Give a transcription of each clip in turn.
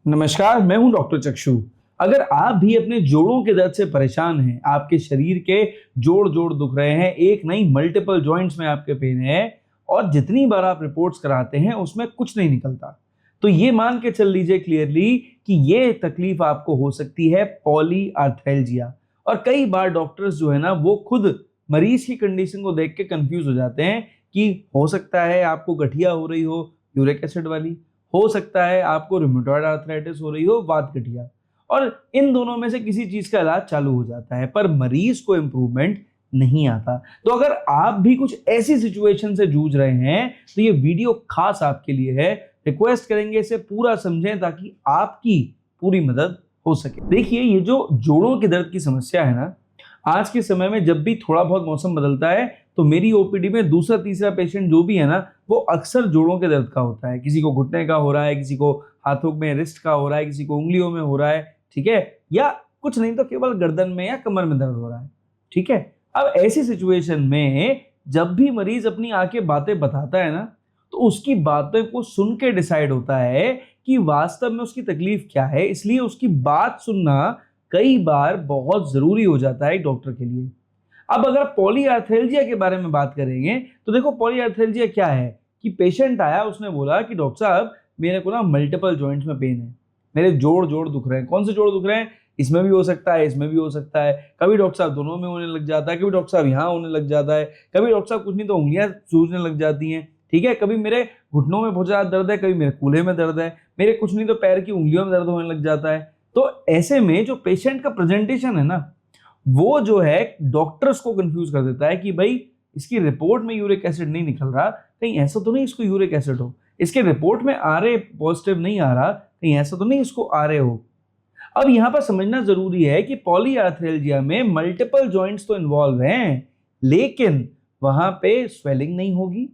नमस्कार, मैं हूं डॉक्टर चक्षु। अगर आप भी अपने जोड़ों के दर्द से परेशान हैं, आपके शरीर के जोड़ जोड़ दुख रहे हैं, एक नहीं मल्टीपल जॉइंट्स में आपके पेन है और जितनी बार आप रिपोर्ट्स कराते हैं उसमें कुछ नहीं निकलता, तो ये मान के चल लीजिए क्लियरली कि ये तकलीफ आपको हो सकती है पॉलीआर्थ्रेल्जिया। और कई बार डॉक्टर्स जो है ना वो खुद मरीज की कंडीशन को देख के कंफ्यूज हो जाते हैं कि हो सकता है आपको गठिया हो रही हो, यूरिक एसिड वाली, हो सकता है आपको रूमेटॉइड आर्थराइटिस हो रही हो, वात गठिया, और इन दोनों में से किसी चीज का इलाज चालू हो जाता है पर मरीज को इंप्रूवमेंट नहीं आता। तो अगर आप भी कुछ ऐसी सिचुएशन से जूझ रहे हैं तो ये वीडियो खास आपके लिए है। रिक्वेस्ट करेंगे इसे पूरा समझें ताकि आपकी पूरी मदद हो सके। देखिए, ये जो जोड़ों के दर्द की समस्या है ना, आज के समय में जब भी थोड़ा बहुत मौसम बदलता है तो मेरी ओपीडी में दूसरा तीसरा पेशेंट जो भी है ना वो अक्सर जोड़ों के दर्द का होता है। किसी को घुटने का हो रहा है, किसी को हाथों में रिस्ट का हो रहा है, किसी को उंगलियों में हो रहा है, ठीक है, या कुछ नहीं तो केवल गर्दन में या कमर में दर्द हो रहा है, ठीक है। अब ऐसी सिचुएशन में जब भी मरीज अपनी आके बातें बताता है ना तो उसकी बातें को सुन के डिसाइड होता है कि वास्तव में उसकी तकलीफ क्या है। इसलिए उसकी बात सुनना कई बार बहुत जरूरी हो जाता है डॉक्टर के लिए। अब अगर पॉलीआर्थ्रेल्जिया के बारे में बात करेंगे तो देखो, पॉलीआर्थ्रेल्जिया क्या है कि पेशेंट आया, उसने बोला कि डॉक्टर साहब मेरे को ना मल्टीपल जॉइंट्स में पेन है, मेरे जोड़ जोड़ दुख रहे हैं। कौन से जोड़ दुख रहे हैं? इसमें भी हो सकता है, इसमें भी हो सकता है, कभी डॉक्टर साहब दोनों में होने लग जाता है, कभी डॉक्टर साहब यहाँ होने लग जाता है, कभी डॉक्टर साहब कुछ नहीं तो उंगलियां सूजने लग जाती हैं, ठीक है, कभी मेरे घुटनों में बहुत ज्यादा दर्द है, कभी मेरे कूल्हे में दर्द है, मेरे कुछ नहीं तो पैर की उंगलियों में दर्द होने लग जाता है। तो ऐसे में जो पेशेंट का प्रेजेंटेशन है ना वो जो है डॉक्टर्स को कंफ्यूज कर देता है कि भाई इसकी रिपोर्ट में यूरिक एसिड नहीं निकल रहा, कहीं ऐसा तो नहीं इसको यूरिक एसिड हो, इसके रिपोर्ट में आरए पॉजिटिव नहीं आ रहा, कहीं ऐसा तो नहीं इसको आरए हो। अब यहां पर समझना जरूरी है कि पॉलीआर्थ्रेल्जिया में मल्टीपल जॉइंट्स तो इन्वॉल्व हैं, लेकिन वहां पे स्वेलिंग नहीं होगी,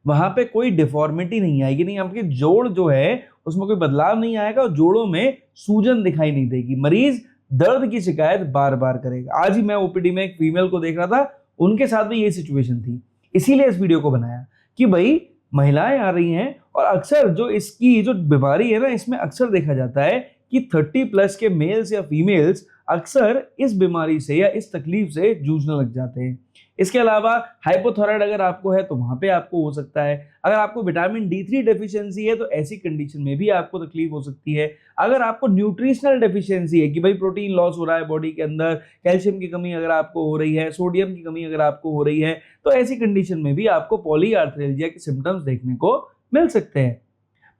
वहां पे कोई डिफॉर्मिटी नहीं आएगी, नहीं आपके जोड़ जो है उसमें कोई बदलाव नहीं आएगा और जोड़ों में सूजन दिखाई नहीं देगी। मरीज दर्द की शिकायत बार बार करेगा। आज ही मैं ओपीडी में एक फीमेल को देख रहा था, उनके साथ भी ये सिचुएशन थी, इसीलिए इस वीडियो को बनाया कि भाई महिलाएं आ रही हैं और अक्सर जो इसकी जो बीमारी है ना इसमें अक्सर देखा जाता है कि 30+ के मेल्स या फीमेल्स अक्सर इस बीमारी से या इस तकलीफ से जूझने लग जाते हैं। इसके अलावा हाइपोथायराइड अगर आपको है तो वहां पे आपको हो सकता है। अगर आपको विटामिन D3 डेफिशिएंसी है तो ऐसी कंडीशन में भी आपको तकलीफ हो सकती है। अगर आपको न्यूट्रिशनल डेफिशिएंसी है कि भाई प्रोटीन लॉस हो रहा है बॉडी के अंदर, कैल्शियम की कमी अगर आपको हो रही है, सोडियम की कमी अगर आपको हो रही है, तो ऐसी कंडीशन में भी आपको पॉलीआर्थ्रेल्जिया के सिम्टम्स देखने को मिल सकते हैं।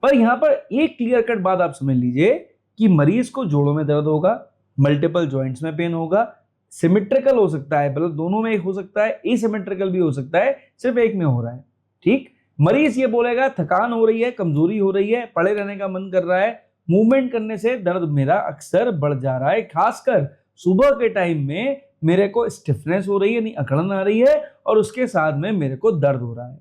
पर यहाँ पर एक क्लियर कट बात आप समझ लीजिए कि मरीज को जोड़ों में दर्द होगा, मल्टीपल जॉइंट्स में पेन होगा, सिमेट्रिकल हो सकता है, मतलब दोनों में एक हो सकता है, एसिमेट्रिकल भी हो सकता है, सिर्फ एक में हो रहा है, ठीक। मरीज ये बोलेगा थकान हो रही है, कमजोरी हो रही है, पड़े रहने का मन कर रहा है, मूवमेंट करने से दर्द मेरा अक्सर बढ़ जा रहा है, खासकर सुबह के टाइम में मेरे को स्टिफनेस हो रही है, नहीं अकड़न आ रही है, और उसके साथ में मेरे को दर्द हो रहा है।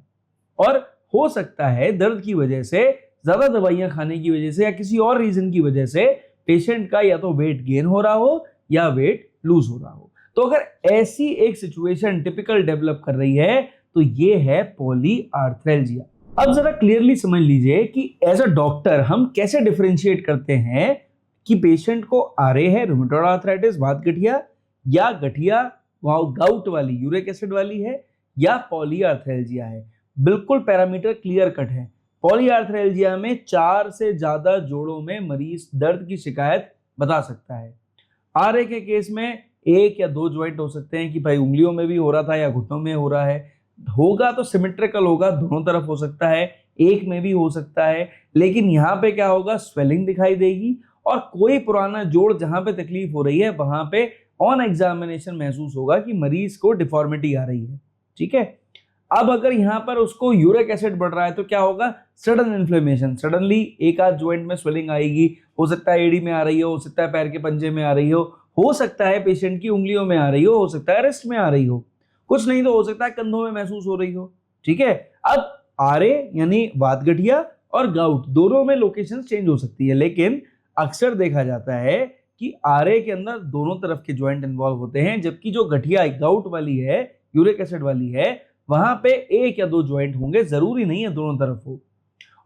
और हो सकता है दर्द की वजह से, ज्यादा दवाइयां खाने की वजह से या किसी और रीजन की वजह से पेशेंट का या तो वेट गेन हो रहा हो या वेट लूज हो रहा हो। तो अगर ऐसी एक सिचुएशन टिपिकल डेवलप कर रही है तो ये है पॉलीआर्थ्रेल्जिया। अब जरा क्लियरली समझ लीजिए कि एज अ डॉक्टर हम कैसे डिफरेंशिएट करते हैं कि पेशेंट को आरए है, रूमेटॉइड आर्थराइटिस, वात गठिया, या गठिया गाउट वाली यूरिक एसिड वाली है, या पॉलीआर्थ्रेल्जिया है। बिल्कुल पैरामीटर क्लियर कट है। पॉलीआर्थ्रेल्जिया में 4 से ज्यादा जोड़ों में मरीज दर्द की शिकायत बता सकता है। आरए के केस में 1 या 2 ज्वाइंट हो सकते हैं कि भाई उंगलियों में भी हो रहा था या घुटनों में हो रहा है, होगा तो सिमेट्रिकल होगा, दोनों तरफ हो सकता है, एक में भी हो सकता है, लेकिन यहाँ पे क्या होगा, स्वेलिंग दिखाई देगी और कोई पुराना जोड़ जहां पे तकलीफ हो रही है वहां पे ऑन एग्जामिनेशन महसूस होगा कि मरीज को डिफॉर्मिटी आ रही है, ठीक है। अब अगर यहाँ पर उसको यूरिक एसिड बढ़ रहा है तो क्या होगा, सडन इन्फ्लेमेशन, सडनली एक आध ज्वाइंट में स्वेलिंग आएगी, हो सकता है एडी में आ रही हो सकता है पैर के पंजे में आ रही हो सकता है पेशेंट की उंगलियों में आ रही हो सकता है रिस्ट में आ रही हो, कुछ नहीं तो हो सकता है कंधों में महसूस हो रही हो, ठीक है। अब आरए यानी वात गठिया और गाउट दोनों में लोकेशन चेंज हो सकती है, लेकिन अक्सर देखा जाता है कि आरए के अंदर दोनों तरफ के ज्वाइंट इन्वॉल्व होते हैं, जबकि जो गठिया गाउट वाली है, यूरिक एसिड वाली है, वहां पे 1 या 2 ज्वाइंट होंगे, जरूरी नहीं है दोनों तरफ हो।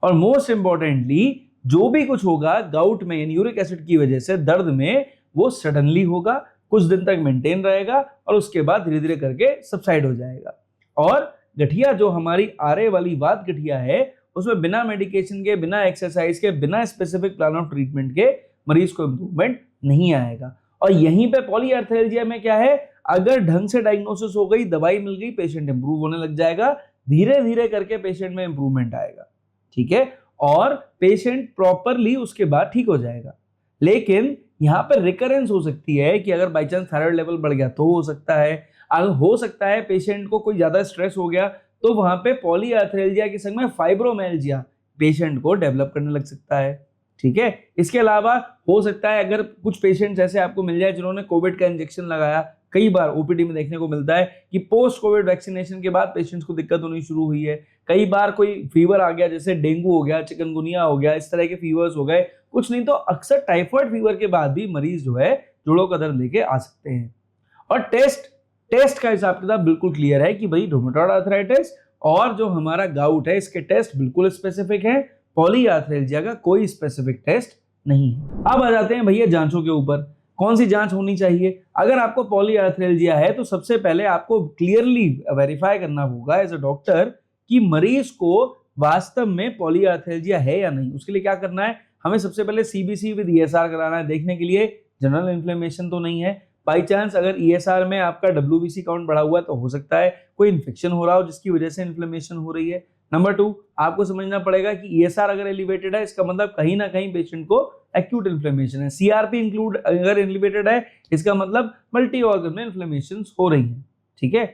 और मोस्ट इंपॉर्टेंटली जो भी कुछ होगा गाउट में यानी यूरिक एसिड की वजह से दर्द में, वो सडनली होगा, कुछ दिन तक मेंटेन रहेगा और उसके बाद धीरे धीरे करके सबसाइड हो जाएगा। और गठिया जो हमारी आरए वाली वात गठिया है, उसमें बिना मेडिकेशन के, बिना एक्सरसाइज के, बिना स्पेसिफिक प्लान ऑफ ट्रीटमेंट के मरीज को इंप्रूवमेंट नहीं आएगा। और यहीं पे पॉलीआर्थरेल्जिया में क्या है, अगर ढंग से डायग्नोसिस हो गई, दवाई मिल गई, पेशेंट इंप्रूव होने लग जाएगा, धीरे धीरे करके पेशेंट में इंप्रूवमेंट आएगा, ठीक है, और पेशेंट प्रॉपरली उसके बाद ठीक हो जाएगा। लेकिन यहाँ पर रिकरेंस हो सकती है कि अगर बाई चांस थायराइड लेवल बढ़ गया तो हो सकता है, अगर हो सकता है पेशेंट को कोई ज्यादा स्ट्रेस हो गया तो वहां पे पॉलीआर्थरेल्जिया के संग में फाइब्रोमाइल्जिया पेशेंट को डेवलप करने लग सकता है, ठीक है। इसके अलावा हो सकता है अगर कुछ पेशेंट्स ऐसे आपको मिल जाए जिन्होंने कोविड का इंजेक्शन लगाया, कई बार ओपीडी में देखने को मिलता है कि पोस्ट कोविड वैक्सीनेशन के बाद पेशेंट्स को दिक्कत होनी शुरू हुई है। कई बार कोई फीवर आ गया, जैसे डेंगू हो गया, चिकनगुनिया हो गया, इस तरह के फीवर्स हो गए, कुछ नहीं तो अक्सर टाइफाइड फीवर के बाद भी मरीज जो है जोड़ों का दर्द लेके आ सकते हैं। और टेस्ट का हिसाब किताब बिल्कुल क्लियर है कि भाई रूमेटॉइड आर्थराइटिस और जो हमारा गाउट है इसके टेस्ट बिल्कुल स्पेसिफिक है, पॉलीआर्थरेल्जिया का कोई स्पेसिफिक टेस्ट नहीं है। अब आ जाते हैं भैया जांचों के ऊपर, कौन सी जांच होनी चाहिए। अगर आपको पॉलीआर्थरेल्जिया है तो सबसे पहले आपको क्लियरली वेरीफाई करना होगा एज अ डॉक्टर कि मरीज को वास्तव में पॉलीआर्थरेल्जिया है या नहीं। उसके लिए क्या करना है, हमें सबसे पहले सीबीसी विद ईएसआर कराना है, देखने के लिए जनरल इन्फ्लेमेशन तो नहीं है। बाई चांस अगर ईएसआर में आपका डब्ल्यूबीसी काउंट बढ़ा हुआ है तो हो सकता है कोई इन्फेक्शन हो रहा हो जिसकी वजह से इन्फ्लेमेशन हो रही है। नंबर 2, आपको समझना पड़ेगा कि ईएसआर अगर एलिवेटेड है इसका मतलब कहीं ना कहीं पेशेंट को एक्यूट इन्फ्लेमेशन है। सीआरपी इंक्लूड अगर एलिवेटेड है इसका मतलब मल्टी ऑर्गन में इन्फ्लेमेशन हो रही है, ठीक है।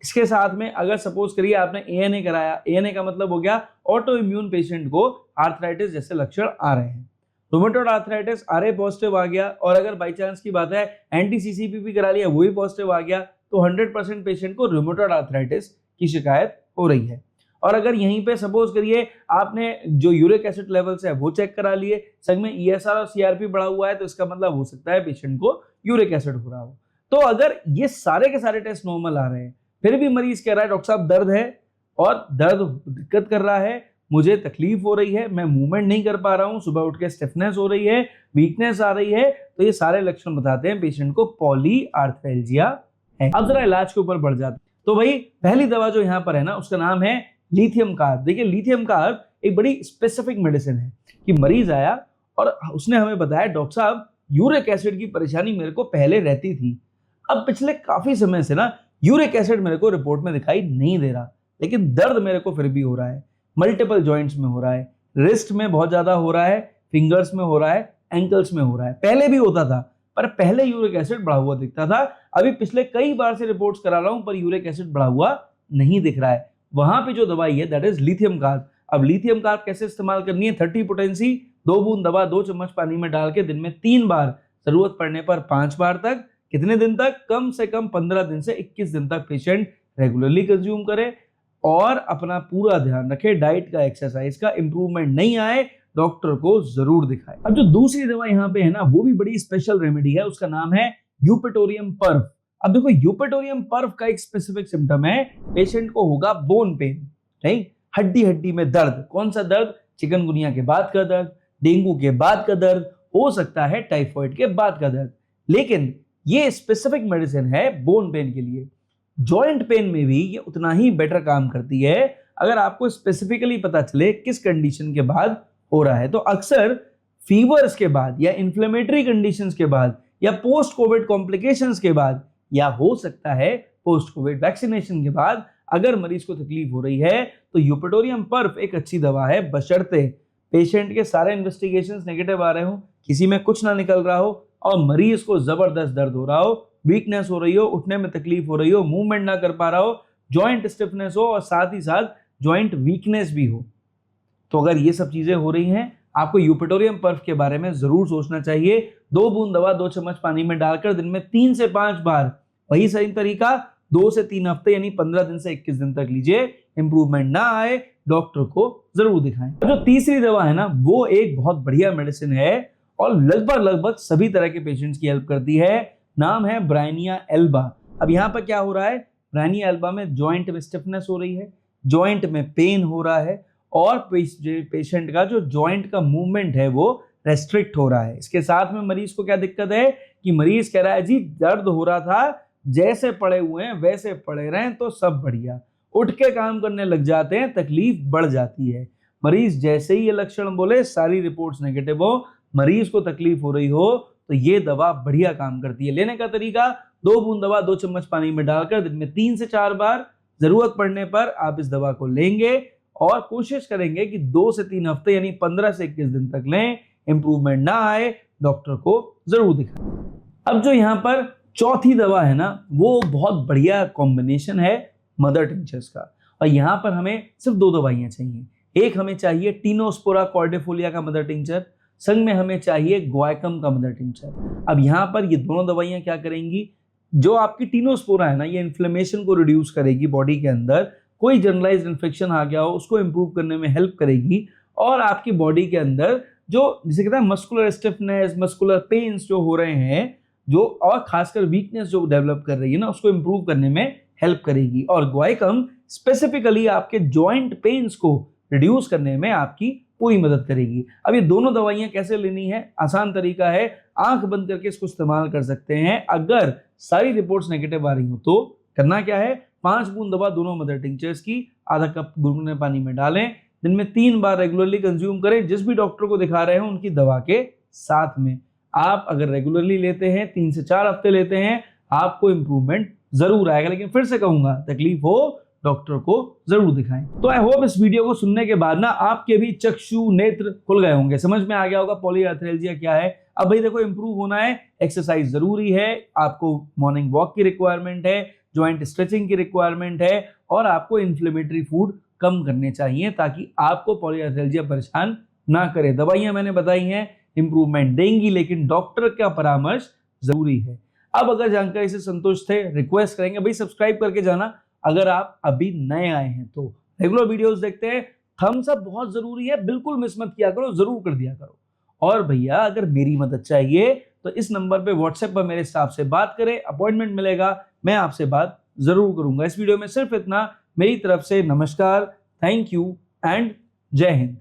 इसके साथ में अगर सपोज करिए आपने एएनए कराया, एएनए का मतलब हो गया ऑटो इम्यून पेशेंट को आर्थराइटिस जैसे लक्षण आ रहे हैं। रूमेटॉइड आर्थराइटिस आरए पॉजिटिव आ गया और अगर बाई चांस की बात है एंटी सीसीपीपी करा लिया, वो भी पॉजिटिव आ गया, तो 100% पेशेंट को रूमेटॉइड आर्थराइटिस की शिकायत हो रही है। और अगर यहीं पे सपोज करिए आपने जो यूरिक एसिड लेवल्स है वो चेक करा लिए, संग में ईएसआर और सीआरपी बढ़ा हुआ है, तो इसका मतलब हो सकता है पेशेंट को यूरिक एसिड हो रहा हो। तो अगर ये सारे के सारे टेस्ट नॉर्मल आ रहे हैं, फिर भी मरीज कह रहा है डॉक्टर साहब दर्द है और दर्द दिक्कत कर रहा है, मुझे तकलीफ हो रही है, मैं मूवमेंट नहीं कर पा रहा हूं, सुबह उठ के स्टिफनेस हो रही है, वीकनेस आ रही है, तो ये सारे लक्षण बताते हैं पेशेंट को पॉलीआर्थरेल्जिया है। अब जरा इलाज के ऊपर बढ़ जाते, तो भाई पहली दवा जो यहाँ पर है ना उसका नाम है लिथियम कार्ब। देखिए लिथियम कार्ब एक बड़ी स्पेसिफिक मेडिसिन है कि मरीज आया और उसने हमें बताया डॉक्टर साहब यूरिक एसिड की परेशानी मेरे को पहले रहती थी, अब पिछले काफी समय से ना यूरिक एसिड मेरे को रिपोर्ट में दिखाई नहीं दे रहा, लेकिन दर्द मेरे को फिर भी हो रहा है, मल्टीपल जॉइंट्स में हो रहा है, रिस्ट में बहुत ज्यादा हो रहा है, फिंगर्स में हो रहा है, एंकल्स में हो रहा है। पहले भी होता था पर पहले यूरिक एसिड बढ़ा हुआ दिखता था, अभी पिछले कई बार से रिपोर्ट्स करा रहा हूं पर यूरिक एसिड बढ़ा हुआ नहीं दिख रहा है। वहां पे जो दवाई है दैट इज लिथियम कार्ब। अब लिथियम कार्ब कैसे इस्तेमाल करनी है, 30 पोटेंसी, 2 बूंद दवा 2 चम्मच पानी में डाल के दिन में 3 बार, जरूरत पड़ने पर 5 बार तक, कितने दिन तक, कम से कम 15 दिन से 21 दिन तक पेशेंट रेगुलरली कंज्यूम करे और अपना पूरा ध्यान रखे, डाइट का, एक्सरसाइज का, इंप्रूवमेंट नहीं आए डॉक्टर को जरूर दिखाए। अब जो दूसरी दवा यहाँ पे है ना वो भी बड़ी स्पेशल रेमेडी है, उसका नाम है यूपेटोरियम पर्फ। अब देखो यूपेटोरियम पर्फ का एक स्पेसिफिक सिम्टम है, पेशेंट को होगा बोन पेन, नहीं, हड्डी हड्डी में दर्द। कौन सा दर्द, चिकनगुनिया के बाद का दर्द, डेंगू के बाद का दर्द, हो सकता है टाइफाइड के बाद का दर्द। लेकिन ये स्पेसिफिक मेडिसिन है बोन पेन के लिए। जॉइंट पेन में भी ये उतना ही बेटर काम करती है अगर आपको स्पेसिफिकली पता चले किस कंडीशन के बाद हो रहा है। तो अक्सर फीवर्स के बाद या इन्फ्लेमेटरी कंडीशंस के बाद या पोस्ट कोविड कॉम्प्लिकेशंस के बाद या हो सकता है पोस्ट कोविड वैक्सीनेशन के बाद अगर मरीज को तकलीफ हो रही है तो यूपेटोरियम पर्फ एक अच्छी दवा है, बशर्ते पेशेंट के सारे इन्वेस्टिगेशंस नेगेटिव आ रहे हो, किसी में कुछ ना निकल रहा हो और मरीज को जबरदस्त दर्द हो रहा हो, वीकनेस हो रही हो, उठने में तकलीफ हो रही हो, मूवमेंट ना कर पा रहा हो, जॉइंट स्टिफनेस हो और साथ ही साथ जॉइंट वीकनेस भी हो। तो अगर ये सब चीजें हो रही हैं आपको यूपेटोरियम पर्फ के बारे में जरूर सोचना चाहिए। 2 बूंद दवा 2 चम्मच पानी में डालकर दिन में 3 से 5 बार, वही सही तरीका, 2 से 3 हफ्ते यानी 15 दिन से 21 दिन तक लीजिए। इंप्रूवमेंट ना आए डॉक्टर को जरूर दिखाएं। जो तीसरी दवा है ना वो एक बहुत बढ़िया मेडिसिन है और लगभग सभी तरह के पेशेंट्स की हेल्प करती है। नाम है ब्रायनिया एल्बा। अब यहाँ पर क्या हो रहा है, ब्रायनिया एल्बा में जॉइंट में स्टिफनेस हो रही है, जॉइंट में पेन हो रहा है और पेशेंट का जो जॉइंट का मूवमेंट है वो रेस्ट्रिक्ट हो रहा है। इसके साथ में मरीज को क्या दिक्कत है कि मरीज कह रहा है जी दर्द हो रहा था, जैसे पड़े हुए हैं वैसे पड़े रहें तो सब बढ़िया, उठ के काम करने लग जाते हैं तकलीफ बढ़ जाती है। मरीज जैसे ही ये लक्षण बोले सारी रिपोर्ट्स नेगेटिव हो, मरीज को तकलीफ हो रही हो, तो ये दवा बढ़िया काम करती है। लेने का तरीका 2 बूंद दवा 2 चम्मच पानी में डालकर दिन में 3 से 4 बार, जरूरत पड़ने पर आप इस दवा को लेंगे और कोशिश करेंगे कि 2 से 3 हफ्ते यानी 15 से 21 दिन तक लें। इंप्रूवमेंट ना आए डॉक्टर को जरूर दिखाएं। अब जो यहाँ पर चौथी दवा है ना, वो बहुत बढ़िया कॉम्बिनेशन है मदर टिंचर्स का, और यहाँ पर हमें सिर्फ 2 दवाइयां चाहिए। एक हमें चाहिए टीनोस्पोरा कॉर्डिफोलिया का मदर टिंचर, संग में हमें चाहिए गुआइकम का मदर टिंचर। अब यहाँ पर ये दोनों दवाइयां क्या करेंगी, जो आपकी टीनोस्पोरा है ना, ये इन्फ्लेमेशन को रिड्यूस करेगी बॉडी के अंदर, कोई जनरलाइज्ड इन्फेक्शन आ गया हो उसको इंप्रूव करने में हेल्प करेगी, और आपकी बॉडी के अंदर जो जिसे कहते हैं मस्कुलर स्टिफनेस, मस्कुलर पेन्स जो हो रहे हैं, जो और खासकर वीकनेस जो डेवलप कर रही है ना, उसको इंप्रूव करने में हेल्प करेगी। और गुआइकम स्पेसिफिकली आपके जॉइंट पेन्स को रिड्यूस करने में आपकी पूरी मदद करेगी। अब ये दोनों दवाइयां कैसे लेनी है, आसान तरीका है, आंख बंद करके इसको इस्तेमाल कर सकते हैं। अगर सारी रिपोर्ट्स नेगेटिव आ रही हो तो करना क्या है, 5 बूंद दवा दोनों मदर टिंचर्स की आधा कप गुनगुने पानी में डालें, दिन में 3 बार रेगुलरली कंज्यूम करें, जिस भी डॉक्टर को दिखा रहे हैं उनकी दवा के साथ में। आप अगर रेगुलरली लेते हैं, 3 से 4 हफ्ते लेते हैं, आपको इंप्रूवमेंट जरूर आएगा। लेकिन फिर से कहूंगा, तकलीफ हो डॉक्टर को जरूर दिखाएं। तो आई होप इस वीडियो को सुनने के बाद ना आपके भी चक्षु नेत्र खुल गए होंगे, समझ में आ गया होगा पॉलीआर्थरेल्जिया क्या है। अब भाई देखो, इंप्रूव होना है, एक्सरसाइज जरूरी है, आपको मॉर्निंग वॉक की रिक्वायरमेंट है, जॉइंट स्ट्रेचिंग की रिक्वायरमेंट है, और आपको इन्फ्लेमेटरी फूड कम करने चाहिए ताकि आपको पॉलीआर्थरेल्जिया परेशान ना करे। दवाइयां मैंने बताई हैं, इंप्रूवमेंट देंगी, लेकिन डॉक्टर का परामर्श जरूरी है। अब अगर जानकारी से संतुष्ट थे, रिक्वेस्ट करेंगे भाई सब्सक्राइब करके जाना अगर आप अभी नए आए हैं तो। रेगुलर वीडियोस देखते हैं, थम्स अप बहुत जरूरी है, बिल्कुल मिस मत किया करो, जरूर कर दिया करो। और भैया अगर मेरी मदद चाहिए तो इस नंबर पे व्हाट्सएप पर मेरे स्टाफ से बात करें, अपॉइंटमेंट मिलेगा, मैं आपसे बात जरूर करूंगा। इस वीडियो में सिर्फ इतना, मेरी तरफ से नमस्कार, थैंक यू एंड जय हिंद।